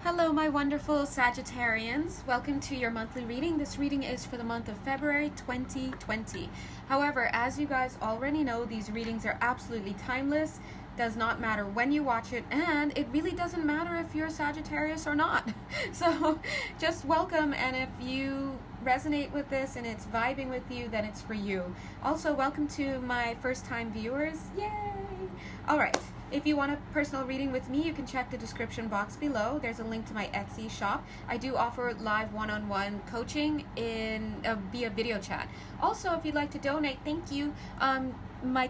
Hello, my wonderful Sagittarians. Welcome to your monthly reading. This reading is for the month of February 2020. However, as you guys already know, these readings are absolutely timeless. Does not matter when you watch it, and it really doesn't matter if you're Sagittarius or not. So just welcome, and if you resonate with this and it's vibing with you, then it's for you. Also, welcome to my first-time viewers. Yay! All right. If you want a personal reading with me, you can check the description box below. There's a link to my Etsy shop. I do offer live one-on-one coaching in via video chat. Also, if you'd like to donate, thank you. My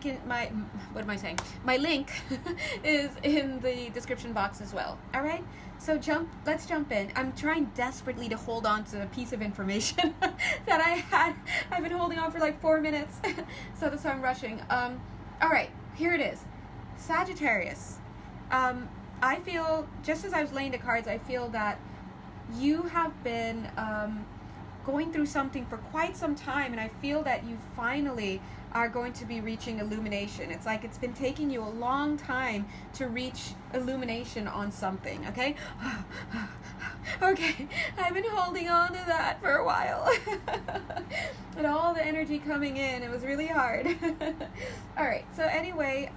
link is in the description box as well. All right, so let's jump in. I'm trying desperately to hold on to a piece of information that I've been holding on for like 4 minutes, so that's why I'm rushing. All right, here it is. Sagittarius, I feel, just as I was laying the cards, I feel that you have been going through something for quite some time, and I feel that you finally are going to be reaching illumination. It's like it's been taking you a long time to reach illumination on something, okay? Okay, I've been holding on to that for a while. And all the energy coming in, it was really hard. All right, so anyway,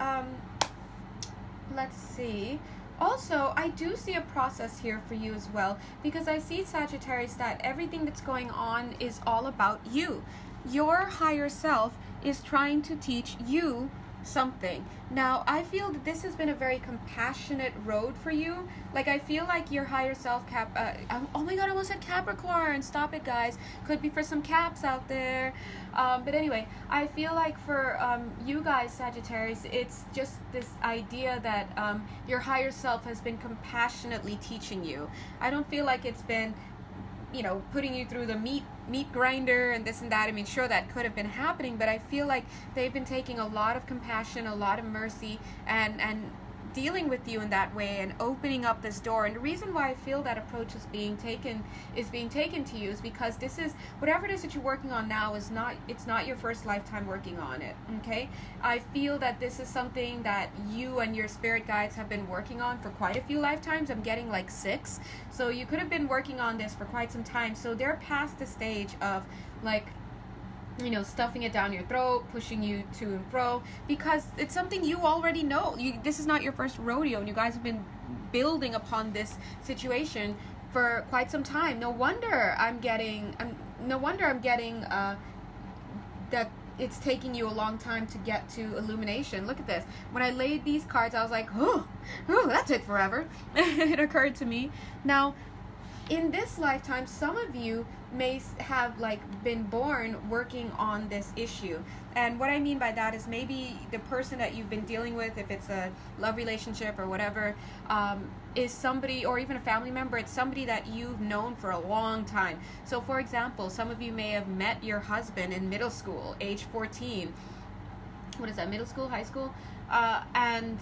let's see. Also, I do see a process here for you as well, because I see, Sagittarius, that everything that's going on is all about you. Your higher self is trying to teach you something. Now, I feel that this has been a very compassionate road for you. Like, I feel like your higher self oh my god, I almost said Capricorn. Stop it, guys. Could be for some Caps out there. But anyway, I feel like for you guys, Sagittarius, it's just this idea that your higher self has been compassionately teaching you. I don't feel like it's been, you know, putting you through the meat grinder and this and that. I mean, sure, that could have been happening, but I feel like they've been taking a lot of compassion, a lot of mercy, and dealing with you in that way and opening up this door. And the reason why I feel that approach is being taken to you is because this is, whatever it is that you're working on now, it's not your first lifetime working on it. Okay, I feel that this is something that you and your spirit guides have been working on for quite a few lifetimes. I'm getting like 6, so you could have been working on this for quite some time. So they're past the stage of, like, you know, stuffing it down your throat, pushing you to and fro, because it's something you already know. This is not your first rodeo, and you guys have been building upon this situation for quite some time. No wonder I'm getting that it's taking you a long time to get to illumination. Look at this. When I laid these cards, I was like, oh, that took forever. It occurred to me. Now, in this lifetime, some of you may have been born working on this issue. And what I mean by that is maybe the person that you've been dealing with, if it's a love relationship or whatever, is somebody, or even a family member, it's somebody that you've known for a long time. So for example, some of you may have met your husband in middle school, age 14. What is that, middle school, high school? And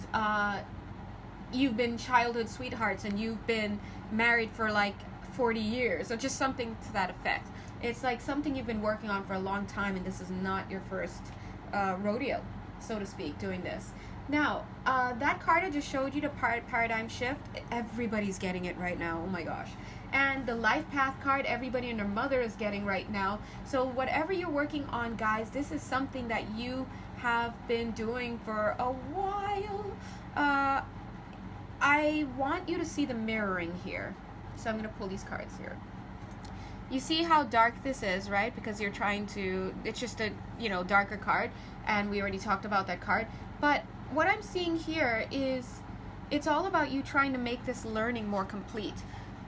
you've been childhood sweethearts, and you've been married for like 40 years, or just something to that effect. It's like something you've been working on for a long time, and this is not your first rodeo, so to speak, doing this. Now, that card I just showed you, the paradigm shift, everybody's getting it right now. Oh my gosh. And the life path card, everybody and their mother is getting right now. So whatever you're working on, guys, this is something that you have been doing for a while. I want you to see the mirroring here. So I'm going to pull these cards here. You see how dark this is, right? Because you're trying to, it's just a, you know, darker card, and we already talked about that card. But what I'm seeing here is it's all about you trying to make this learning more complete.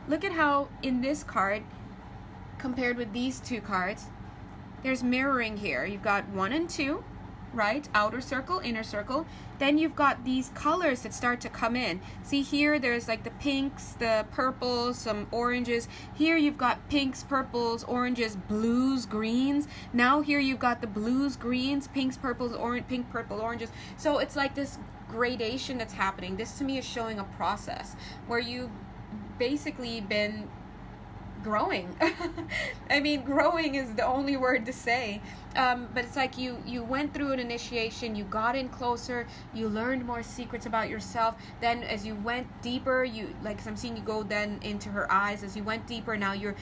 Look at how in this card, compared with these two cards, there's mirroring here. You've got 1 and 2. Right? Outer circle, inner circle. Then you've got these colors that start to come in. See here, there's like the pinks, the purples, some oranges. Here you've got pinks, purples, oranges, blues, greens. Now here you've got the blues, greens, pinks, purples, pink, purple, oranges. So it's like this gradation that's happening. This to me is showing a process where you've basically been growing. I mean, growing is the only word to say. But it's like you went through an initiation, you got in closer, you learned more secrets about yourself. Then as you went deeper, like I'm seeing you go then into her eyes. As you went deeper, now you're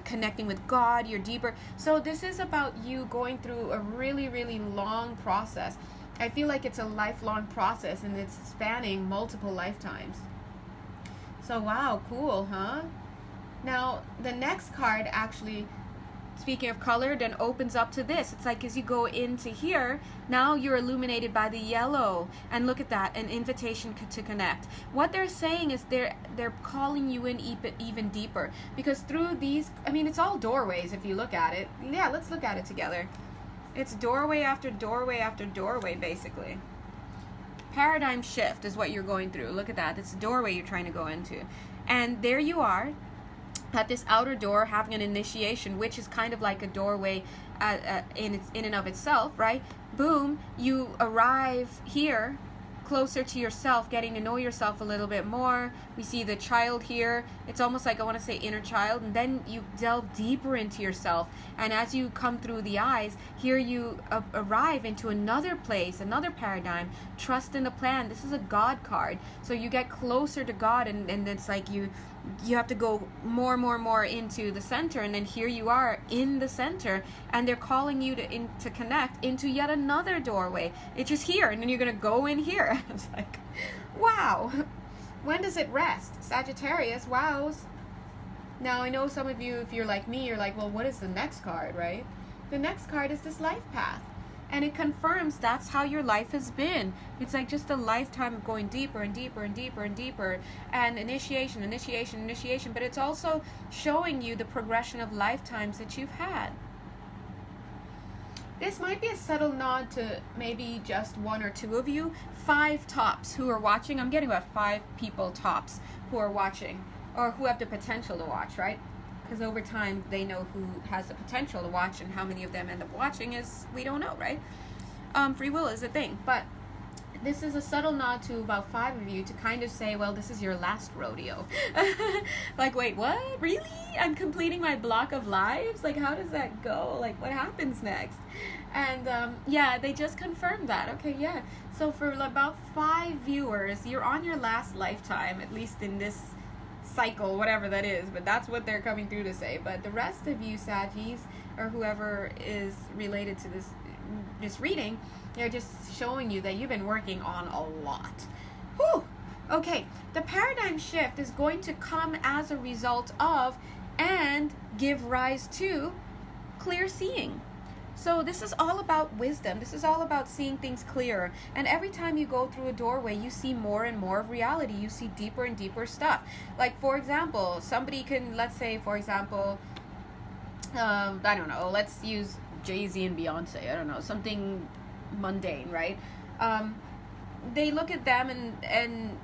connecting with God, you're deeper. So this is about you going through a really, really long process. I feel like it's a lifelong process, and it's spanning multiple lifetimes. So wow, cool, huh? Now, the next card actually, speaking of color, then opens up to this. It's like as you go into here, now you're illuminated by the yellow. And look at that, an invitation to connect. What they're saying is they're calling you in even deeper. Because through these, I mean, it's all doorways if you look at it. Yeah, let's look at it together. It's doorway after doorway after doorway, basically. Paradigm shift is what you're going through. Look at that. It's a doorway you're trying to go into. And there you are at this outer door having an initiation, which is kind of like a doorway in and of itself, right? Boom, you arrive here closer to yourself, getting to know yourself a little bit more. We see the child here. It's almost like, I want to say inner child, and then you delve deeper into yourself. And as you come through the eyes, here you arrive into another place, another paradigm. Trust in the plan. This is a God card. So you get closer to God, and it's like you have to go more into the center, and then here you are in the center, and they're calling you to connect into yet another doorway. It's just here, and then you're gonna go in here. It's like, wow. When does it rest? Sagittarius, wows. Now I know some of you, if you're like me, you're like, well, what is the next card, right? The next card is this life path. And it confirms that's how your life has been. It's like just a lifetime of going deeper and deeper and deeper and deeper. And initiation. But it's also showing you the progression of lifetimes that you've had. This might be a subtle nod to maybe just one or two of you. 5 tops who are watching. I'm getting about 5 people tops who are watching. Or who have the potential to watch, right? Because over time, they know who has the potential to watch, and how many of them end up watching is, we don't know, right? Free will is a thing. But this is a subtle nod to about 5 of you to kind of say, well, this is your last rodeo. Like, wait, what? Really? I'm completing my block of lives? Like, how does that go? Like, what happens next? And, yeah, they just confirmed that. Okay, yeah. So for about 5 viewers, you're on your last lifetime, at least in this cycle, whatever that is, but that's what they're coming through to say. But the rest of you Saggies, or whoever is related to this reading, they're just showing you that you've been working on a lot. Whew. Okay, the paradigm shift is going to come as a result of and give rise to clear seeing. So this is all about wisdom. This is all about seeing things clearer. And every time you go through a doorway, you see more and more of reality. You see deeper and deeper stuff. Like, for example, somebody can, let's say, for example, I don't know, let's use Jay-Z and Beyonce. I don't know, something mundane, right? They look at them and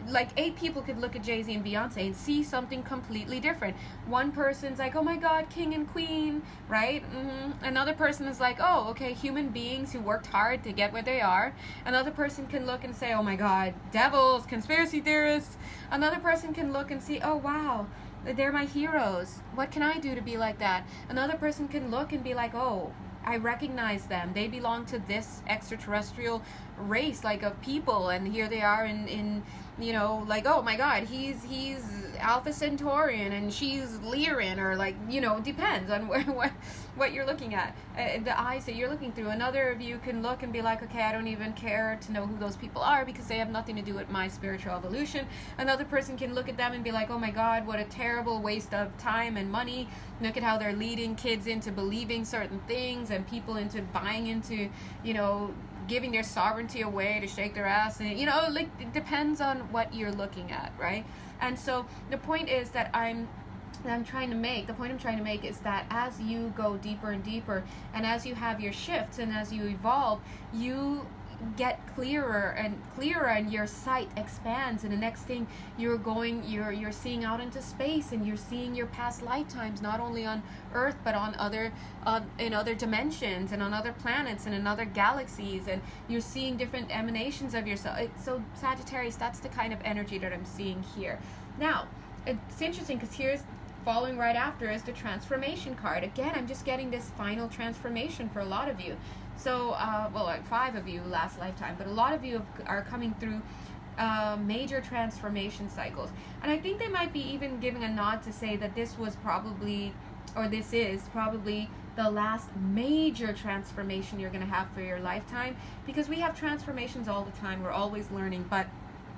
like 8 people could look at Jay-Z and Beyonce and see something completely different. One person's like, oh my God, king and queen, right? Another person is like, oh, okay, human beings who worked hard to get where they are. Another person can look and say, oh my God, devils, conspiracy theorists. Another person can look and see, oh wow, they're my heroes. What can I do to be like that? Another person can look and be like, oh, I recognize them. They belong to this extraterrestrial race, like, of people, and here they are in you know, like, oh my God, he's Alpha Centaurian and she's Lyran, or like, you know, depends on what you're looking at, the eyes that you're looking through. Another of you can look and be like, okay, I don't even care to know who those people are because they have nothing to do with my spiritual evolution. Another person can look at them and be like, oh my God, what a terrible waste of time and money. Look at how they're leading kids into believing certain things and people into buying into, you know, giving their sovereignty away to shake their ass. And, you know, like, it depends on what you're looking at, right? And so the point is that the point I'm trying to make is that as you go deeper and deeper, and as you have your shifts and as you evolve, you get clearer and your sight expands, and the next thing you're seeing out into space, and you're seeing your past lifetimes, not only on Earth but on in other dimensions and on other planets and in other galaxies, and you're seeing different emanations of yourself. So Sagittarius, that's the kind of energy that I'm seeing here. Now it's interesting because here's following right after is the transformation card. Again, I'm just getting this final transformation for a lot of you. So, well, like 5 of you last lifetime, but a lot of you are coming through major transformation cycles. And I think they might be even giving a nod to say that this was probably, or this is probably the last major transformation you're going to have for your lifetime, because we have transformations all the time. We're always learning, but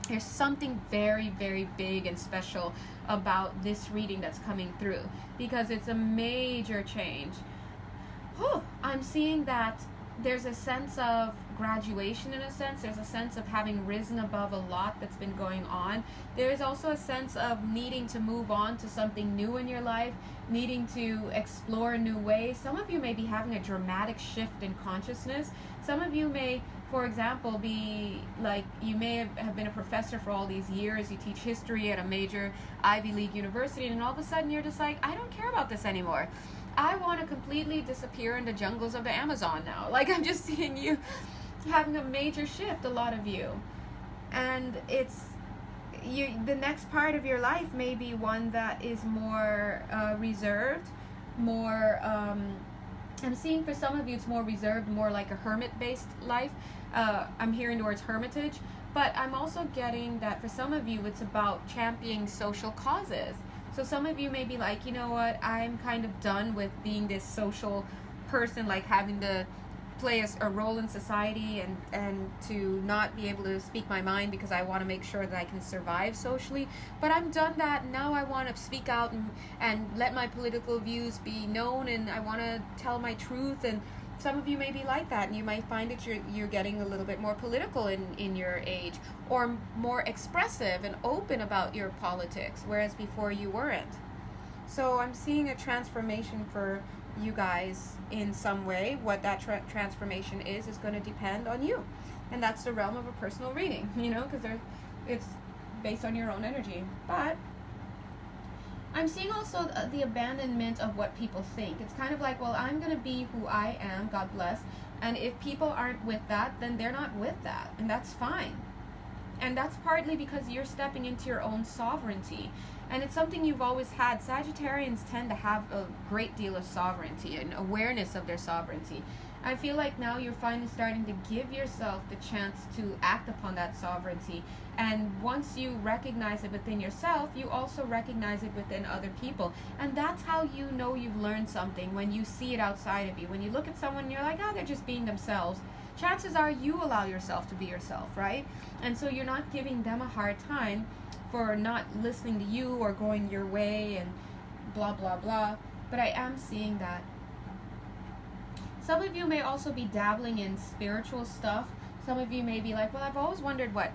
there's something very, very big and special about this reading that's coming through, because it's a major change. I'm seeing that there's a sense of graduation, in a sense. There's a sense of having risen above a lot that's been going on. There is also a sense of needing to move on to something new in your life, needing to explore a new way. Some of you may be having a dramatic shift in consciousness. Some of you may, for example, be like, you may have been a professor for all these years, you teach history at a major Ivy League university, and all of a sudden you're just like, I don't care about this anymore. I want to completely disappear in the jungles of the Amazon now. Like, I'm just seeing you having a major shift, a lot of you. And it's, the next part of your life may be one that is more reserved, more, I'm seeing for some of you it's more reserved, more like a hermit-based life. I'm hearing the words hermitage, but I'm also getting that for some of you it's about championing social causes. So some of you may be like, you know what, I'm kind of done with being this social person, like having to play a role in society and to not be able to speak my mind because I want to make sure that I can survive socially. But I'm done that. Now I want to speak out and let my political views be known, and I want to tell my truth. And some of you may be like that, and you might find that you're getting a little bit more political in your age, or more expressive and open about your politics, whereas before you weren't. So I'm seeing a transformation for you guys in some way. What that transformation is going to depend on you, and that's the realm of a personal reading, you know, because it's based on your own energy. But I'm seeing also the abandonment of what people think. It's kind of like, well, I'm going to be who I am, God bless, and if people aren't with that, then they're not with that, and that's fine. And that's partly because you're stepping into your own sovereignty. And it's something you've always had. Sagittarians tend to have a great deal of sovereignty and awareness of their sovereignty. I feel like now you're finally starting to give yourself the chance to act upon that sovereignty. And once you recognize it within yourself, you also recognize it within other people. And that's how you know you've learned something, when you see it outside of you. When you look at someone and you're like, oh, they're just being themselves. Chances are you allow yourself to be yourself, right? And so you're not giving them a hard time for not listening to you or going your way and blah, blah, blah. But I am seeing that. Some of you may also be dabbling in spiritual stuff. Some of you may be like, well, I've always wondered what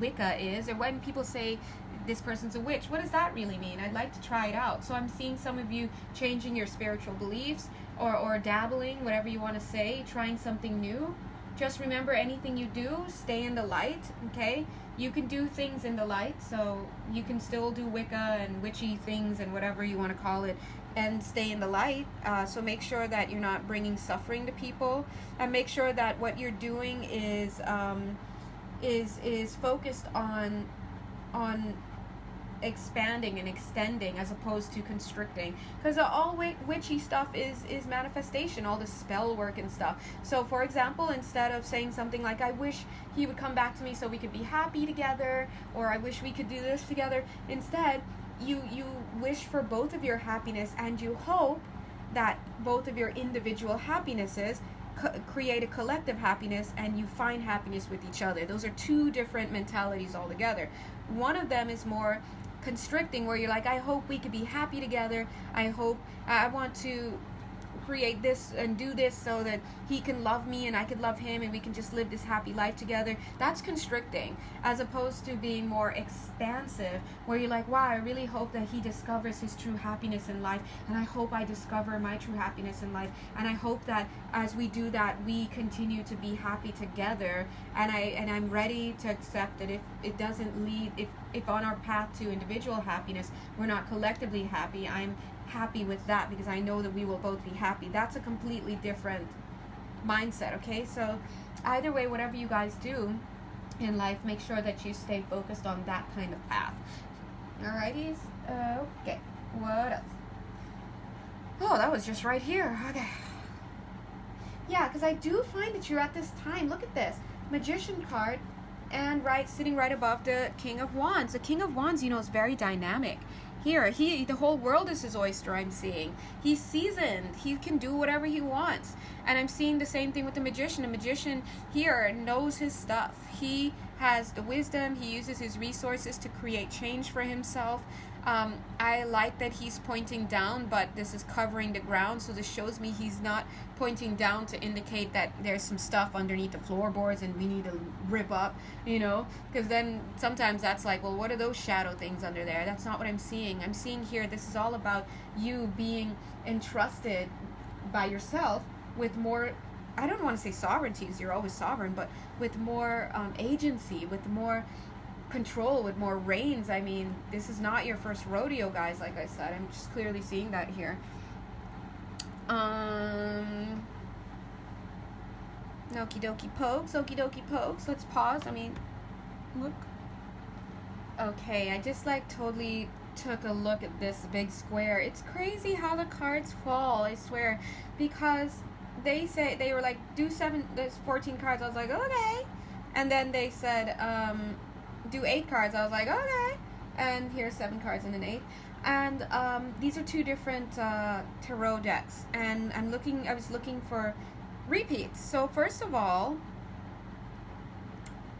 Wicca is, or when people say this person's a witch, what does that really mean? I'd like to try it out. So I'm seeing some of you changing your spiritual beliefs, or dabbling, whatever you want to say, trying something new. Just remember, anything you do, stay in the light, okay? You can do things in the light, so you can still do Wicca and witchy things and whatever you want to call it, and stay in the light. So make sure that you're not bringing suffering to people, and make sure that what you're doing is focused on expanding and extending as opposed to constricting, because all witchy stuff is manifestation, all the spell work and stuff. So for example, instead of saying something like, I wish he would come back to me so we could be happy together, or I wish we could do this together, instead you wish for both of your happiness, and you hope that both of your individual happinesses create a collective happiness, and you find happiness with each other. Those are two different mentalities altogether. One of them is more constricting, where you're like, I hope we could be happy together. I want to create this and do this so that he can love me and I could love him and we can just live this happy life together. That's constricting, as opposed to being more expansive, where you're like, wow, I really hope that he discovers his true happiness in life, and I hope I discover my true happiness in life, and I hope that as we do that, we continue to be happy together, and I'm ready to accept that if it doesn't lead, if on our path to individual happiness we're not collectively happy, I'm happy with that, because I know that we will both be happy. That's a completely different mindset, okay? So either way, whatever you guys do in life, make sure that you stay focused on that kind of path. Alrighties? Okay. What else? Oh, that was just right here. Okay. Yeah, because I do find that you're at this time. Look at this. Magician card, and sitting right above the King of Wands. The King of Wands, you know, is very dynamic. Here, the whole world is his oyster, I'm seeing. He's seasoned. He can do whatever he wants. And I'm seeing the same thing with the Magician. The Magician here knows his stuff. He has the wisdom. He uses his resources to create change for himself. I like that he's pointing down, but this is covering the ground, so this shows me he's not pointing down to indicate that there's some stuff underneath the floorboards and we need to rip up, you know, because then sometimes that's like, well, what are those shadow things under there? That's not what I'm seeing. I'm seeing here, this is all about you being entrusted by yourself with more, I don't want to say sovereignty, because you're always sovereign, but with more agency, with more control, with more reins. I mean, this is not your first rodeo, guys. Like I said, I'm just clearly seeing that here. Okie dokie pokes, okie dokie pokes. Let's pause. I mean, look. Okay, I just like totally took a look at this big square. It's crazy how the cards fall, I swear, because they say, they were like, there's 14 cards. I was like, okay. And then they said, do 8 cards. I was like, okay. And here's 7 cards and an 8. And these are 2 different tarot decks. And I was looking for repeats. So first of all,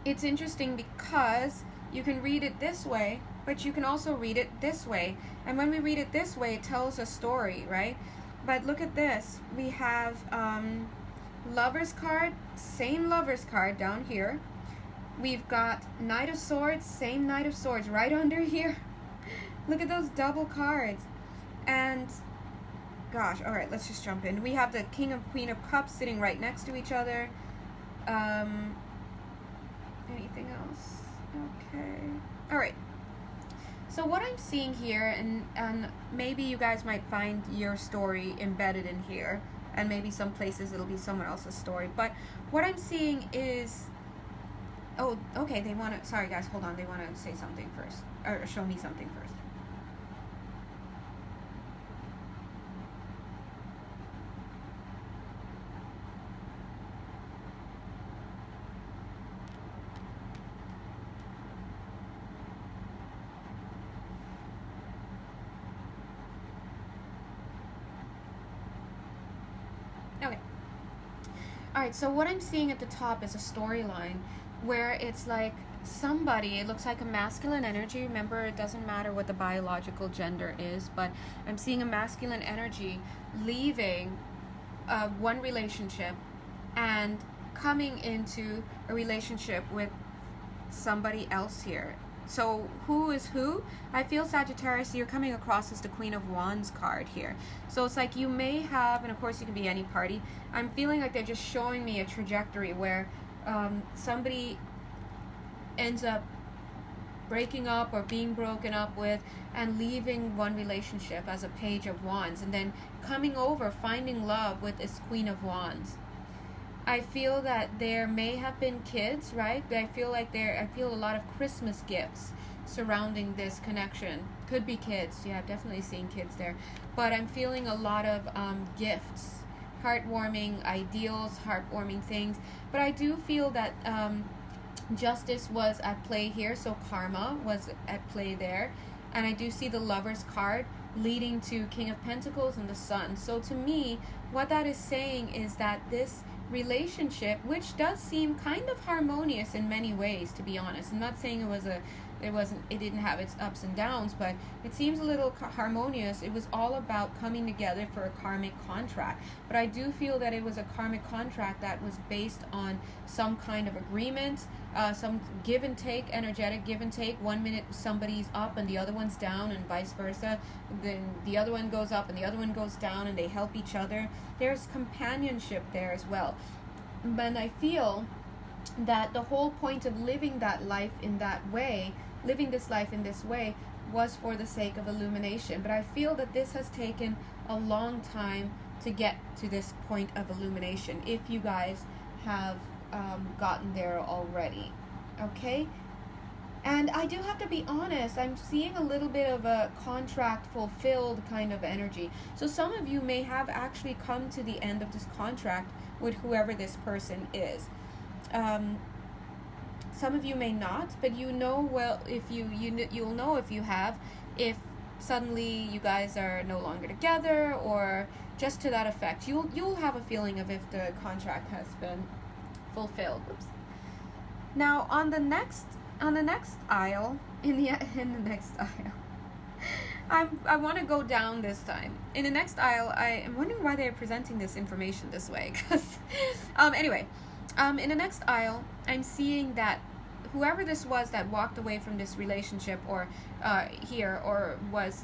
it's interesting because you can read it this way, but you can also read it this way. And when we read it this way, it tells a story, right? But look at this. We have Lover's card, same Lover's card down here. We've got Knight of Swords, same Knight of Swords right under here. Look at those double cards. And, gosh, all right, let's just jump in. We have the King and Queen of Cups sitting right next to each other. Anything else? Okay. All right. So what I'm seeing here, and maybe you guys might find your story embedded in here, and maybe some places it'll be someone else's story. But what I'm seeing is, oh, okay, they want to, sorry guys, hold on, they want to say something first, or show me something first. Okay. Alright, so what I'm seeing at the top is a storyline where it's like somebody, it looks like a masculine energy. Remember, it doesn't matter what the biological gender is, but I'm seeing a masculine energy leaving one relationship and coming into a relationship with somebody else here. So who is who? I feel, Sagittarius, you're coming across as the Queen of Wands card here. So it's like you may have, and of course you can be any party, I'm feeling like they're just showing me a trajectory where somebody ends up breaking up or being broken up with and leaving one relationship as a Page of Wands and then coming over, finding love with this Queen of Wands. I feel that there may have been kids, right? I feel a lot of Christmas gifts surrounding this connection. Could be kids. Yeah, I've definitely seen kids there. But I'm feeling a lot of gifts, heartwarming ideals, heartwarming things. But I do feel that justice was at play here, so karma was at play there. And I do see the Lover's card leading to King of Pentacles and the Sun. So to me, what that is saying is that this relationship, which does seem kind of harmonious in many ways, to be honest. I'm not saying it didn't have its ups and downs, but it seems a little harmonious. It was all about coming together for a karmic contract. But I do feel that it was a karmic contract that was based on some kind of agreement, some give and take, energetic give and take. 1 minute somebody's up and the other one's down, and vice versa. Then the other one goes up and the other one goes down, and they help each other. There's companionship there as well. But I feel that the whole point of living that life in that way, living this life in this way, was for the sake of illumination. But I feel that this has taken a long time to get to this point of illumination, if you guys have gotten there already. Okay? And I do have to be honest, I'm seeing a little bit of a contract fulfilled kind of energy. So some of you may have actually come to the end of this contract with whoever this person is. Some of you may not, but you know, well, if you'll know if you have, if suddenly you guys are no longer together, or just to that effect. You'll have a feeling of if the contract has been fulfilled. Oops. Now on the next aisle, in the next aisle, I want to go down this time. In the next aisle, I am wondering why they're presenting this information this way. Because anyway, in the next aisle, I'm seeing that whoever this was that walked away from this relationship, or here, or was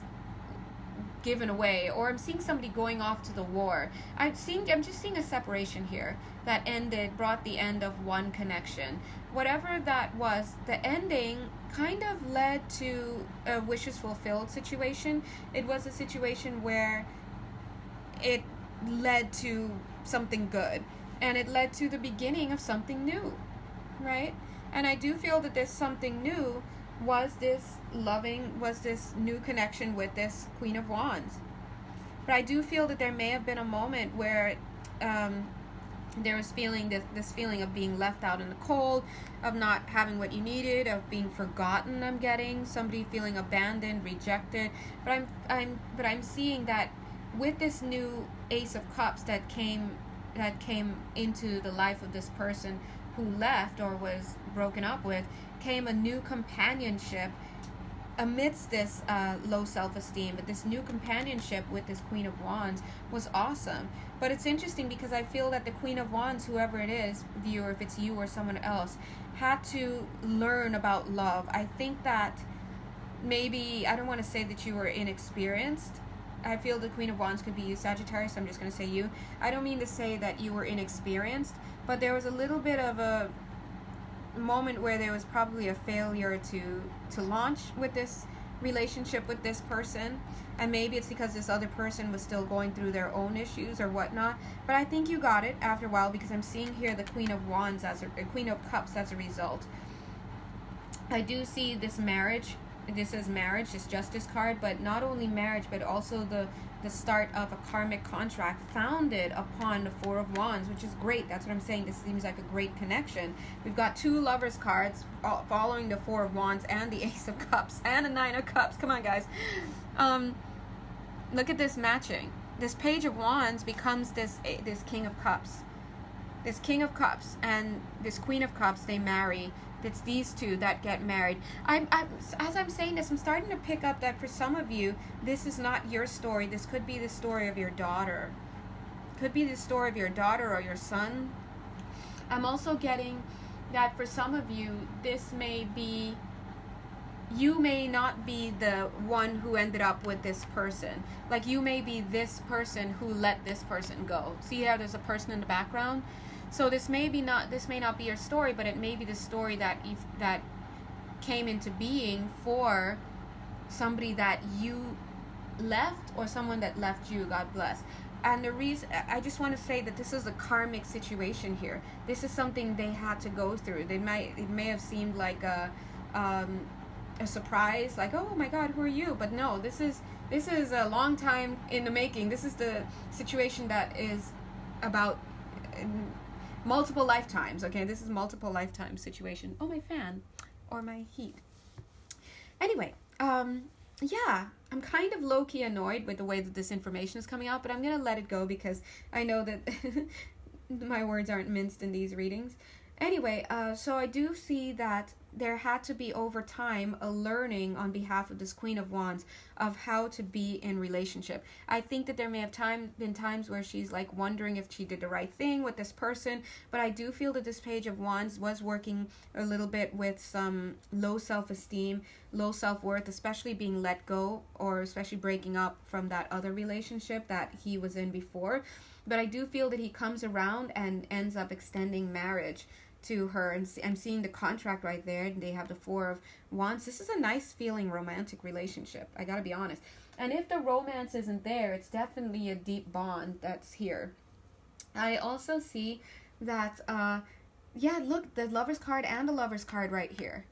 given away, or I'm seeing somebody going off to the war. I'm just seeing a separation here that brought the end of one connection. Whatever that was, the ending kind of led to a wishes fulfilled situation. It was a situation where it led to something good, and it led to the beginning of something new, right? And I do feel that this something new was this new connection with this Queen of Wands. But I do feel that there may have been a moment where there was this feeling of being left out in the cold, of not having what you needed, of being forgotten. I'm getting somebody feeling abandoned, rejected. But I'm seeing that with this new Ace of Cups that came into the life of this person who left or was broken up with, came a new companionship amidst this low self-esteem. But this new companionship with this Queen of Wands was awesome. But it's interesting because I feel that the Queen of Wands, whoever it is, viewer, if it's you or someone else, had to learn about love. I think that maybe, I don't want to say that you were inexperienced. I feel the Queen of Wands could be you, Sagittarius, so I'm just going to say you. I don't mean to say that you were inexperienced, but there was a little bit of a moment where there was probably a failure to launch with this relationship with this person, and maybe it's because this other person was still going through their own issues or whatnot. But I think you got it after a while, because I'm seeing here the Queen of Wands as a Queen of Cups as a result. I do see this marriage. This is marriage, this Justice card, but not only marriage, but also the start of a karmic contract founded upon the Four of Wands, which is great. That's what I'm saying. This seems like a great connection. We've got two Lovers cards following the Four of Wands, and the Ace of Cups, and the Nine of Cups. Come on, guys. Look at this matching. This Page of Wands becomes this King of Cups. This King of Cups and this Queen of Cups, they marry. It's these two that get married. As I'm saying this, I'm starting to pick up that for some of you, this is not your story. This could be the story of your daughter. Could be the story of your daughter or your son. I'm also getting that for some of you, this may be, you may not be the one who ended up with this person. Like, you may be this person who let this person go. See how there's a person in the background? So this may not be your story, but it may be the story that came into being for somebody that you left, or someone that left you. God bless. And the reason, I just want to say that this is a karmic situation here. This is something they had to go through. It may have seemed like a surprise, like, oh my God, who are you? But no, this is a long time in the making. This is the situation that is about multiple lifetimes. Okay, this is multiple lifetime situation. Oh, my fan, or my heat. Anyway, yeah, I'm kind of low-key annoyed with the way that this information is coming out, but I'm gonna let it go because I know that my words aren't minced in these readings. Anyway, so I do see that there had to be, over time, a learning on behalf of this Queen of Wands of how to be in relationship. I think that there may have been times where she's like wondering if she did the right thing with this person, but I do feel that this Page of Wands was working a little bit with some low self-esteem, low self-worth, especially being let go, or especially breaking up from that other relationship that he was in before. But I do feel that he comes around and ends up extending marriage to her, and I'm seeing the contract right there, and they have the Four of Wands. This is a nice feeling romantic relationship, I gotta be honest. And if the romance isn't there, it's definitely a deep bond that's here. I also see that yeah, look, the Lover's card and the Lover's card right here.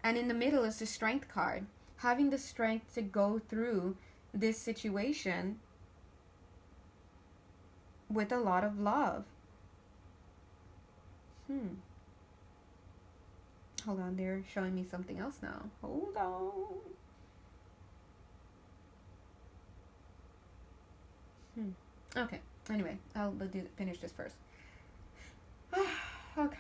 And in the middle is the Strength card. Having the strength to go through this situation with a lot of love. Hold on, they're showing me something else now. Hold on. Okay, anyway, I'll finish this first. Okay.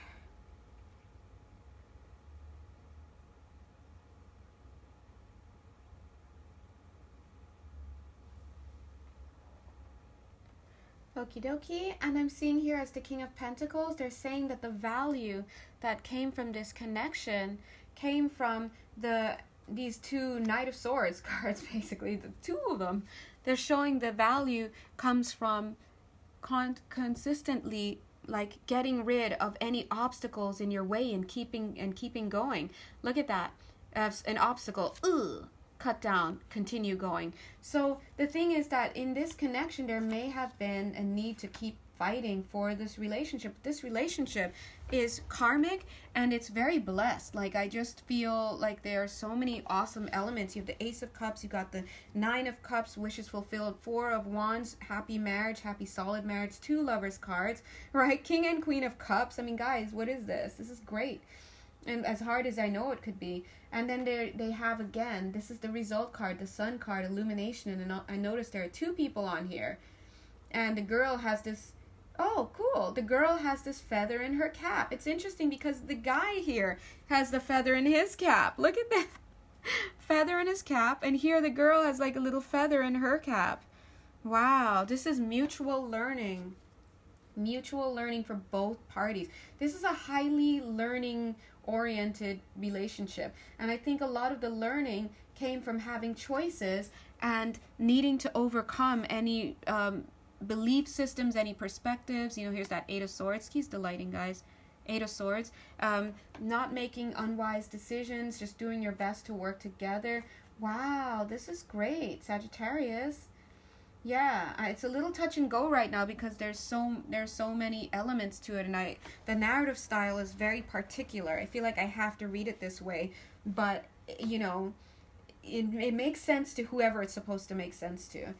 Okie dokie, and I'm seeing here as the King of Pentacles, they're saying that the value that came from this connection came from these two Knight of Swords cards, basically, the two of them. They're showing the value comes from consistently like getting rid of any obstacles in your way and keeping going. Look at that. As an obstacle. Cut down, continue going. So the thing is that in this connection there may have been a need to keep fighting for this relationship. This relationship is karmic and it's very blessed. Like, I just feel like there are so many awesome elements. You have the Ace of Cups, you got the Nine of Cups, wishes fulfilled, Four of Wands, happy marriage, happy solid marriage, two Lovers cards, right? King and Queen of Cups. I mean, guys, what is this? This is great. And as hard as I know it could be. And then they have, again, this is the Result card, the Sun card, Illumination. And I noticed there are two people on here. And the girl has this, oh, cool. The girl has this feather in her cap. It's interesting because the guy here has the feather in his cap. Look at that. Feather in his cap. And here the girl has like a little feather in her cap. Wow. This is mutual learning. Mutual learning for both parties. This is a highly learning-oriented relationship. And I think a lot of the learning came from having choices and needing to overcome any belief systems, any perspectives. You know, here's that Eight of Swords. He's delighting, guys. Eight of Swords. Not making unwise decisions, just doing your best to work together. Wow, this is great, Sagittarius. Yeah, it's a little touch and go right now because there's so many elements to it, and the narrative style is very particular. I feel like I have to read it this way, but you know, it makes sense to whoever it's supposed to make sense to.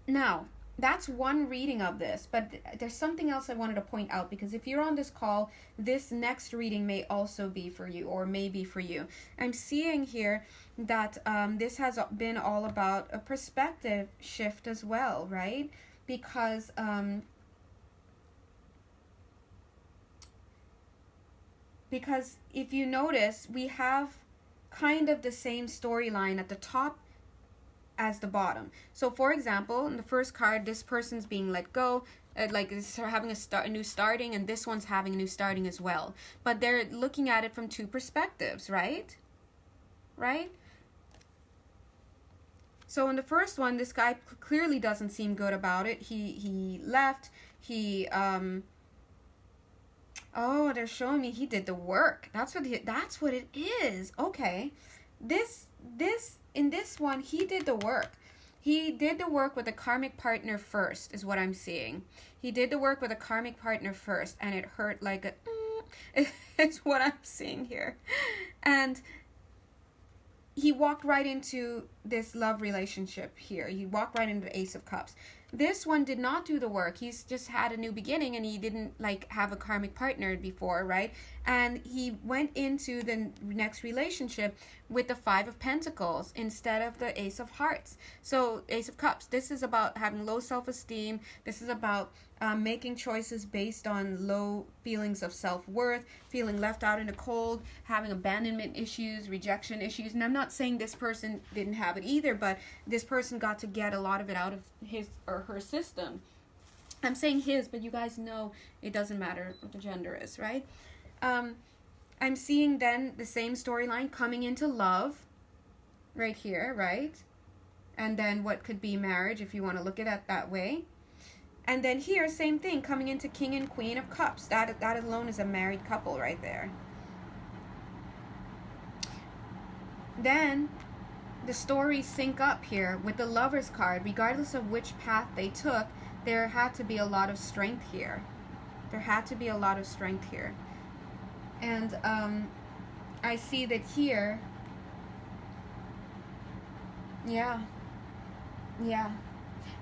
Now, that's one reading of this, but there's something else I wanted to point out, because if you're on this call, this next reading may also be for you, or may be for you. I'm seeing here that this has been all about a perspective shift as well, right? Because if you notice, we have kind of the same storyline at the top as the bottom. So for example, in the first card, this person's being let go, like this is having a new starting, and this one's having a new starting as well. But they're looking at it from two perspectives, right? Right? So in the first one, this guy clearly doesn't seem good about it. He left. Oh, they're showing me he did the work. That's what it is. Okay. In this one, he did the work. He did the work with a karmic partner first, is what I'm seeing. He did the work with a karmic partner first, and it hurt like a... It's what I'm seeing here. And he walked right into this love relationship here. He walked right into the Ace of Cups. This one did not do the work. He's just had a new beginning, and he didn't like have a karmic partner before, right? And he went into the next relationship with the Five of Pentacles instead of the Ace of Hearts. So Ace of Cups, this is about having low self-esteem. This is about making choices based on low feelings of self-worth, feeling left out in the cold, having abandonment issues, rejection issues. And I'm not saying this person didn't have it either, but this person got to get a lot of it out of his or her system. I'm saying his, but you guys know it doesn't matter what the gender is, right? I'm seeing then the same storyline coming into love right here, right? And then what could be marriage if you want to look at it that way. And then here, same thing, coming into King and Queen of Cups. That alone is a married couple right there. Then the stories sync up here with the Lovers card. Regardless of which path they took, there had to be a lot of strength here. There had to be a lot of strength here. And I see that here, yeah.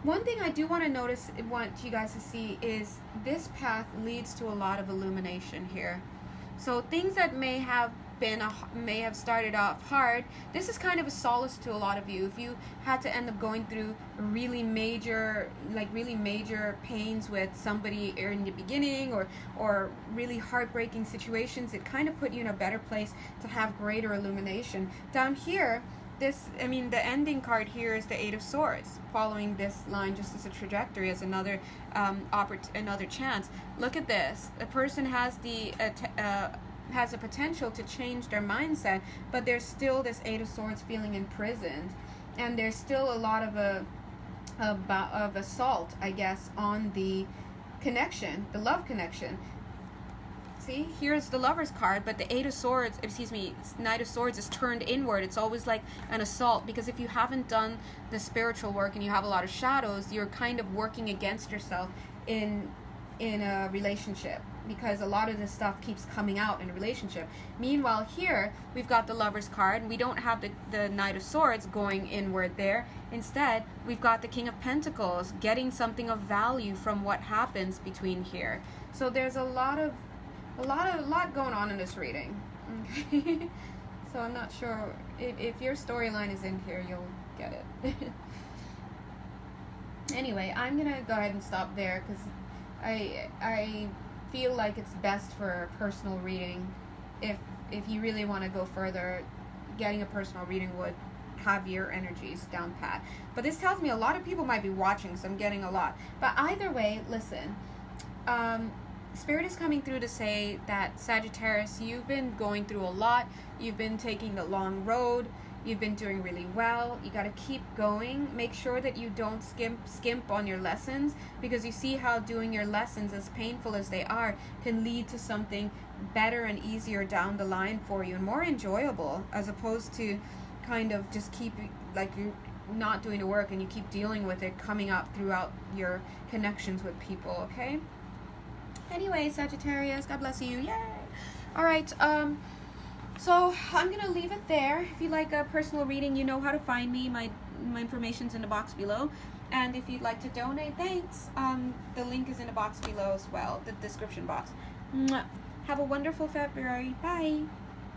One thing I do want to want you guys to see is this path leads to a lot of illumination here. So things that may have started off hard, this is kind of a solace to a lot of you. If you had to end up going through really major pains with somebody in the beginning, or really heartbreaking situations, it kind of put you in a better place to have greater illumination. Down here, the ending card here is the Eight of Swords, following this line just as a trajectory, as another another chance. Look at this. A person has has a potential to change their mindset, but there's still this Eight of Swords feeling imprisoned, and there's still a lot of assault, I guess, on the connection, the love connection. See, here's the Lover's card, but the Knight of Swords is turned inward. It's always like an assault, because if you haven't done the spiritual work and you have a lot of shadows, you're kind of working against yourself in a relationship, because a lot of this stuff keeps coming out in a relationship. Meanwhile, here we've got the Lover's card. We don't have the Knight of Swords going inward there. Instead, we've got the King of Pentacles getting something of value from what happens between here. So there's a lot going on in this reading. Okay. So I'm not sure if your storyline is in here, you'll get it. Anyway, I'm gonna go ahead and stop there, because I feel like it's best for a personal reading. If you really want to go further, getting a personal reading would have your energies down pat. But this tells me a lot of people might be watching, so I'm getting a lot. But either way, listen. Spirit is coming through to say that, Sagittarius, you've been going through a lot. You've been taking the long road. You've been doing really well. You got to keep going. Make sure that you don't skimp on your lessons, because you see how doing your lessons, as painful as they are, can lead to something better and easier down the line for you, and more enjoyable, as opposed to kind of just keep, like, you're not doing the work and you keep dealing with it coming up throughout your connections with people, okay? Anyway, Sagittarius, God bless you. Yay! All right, so I'm going to leave it there. If you'd like a personal reading, you know how to find me. My information's in the box below. And if you'd like to donate, thanks. The link is in the box below as well, the description box. Mwah. Have a wonderful February. Bye.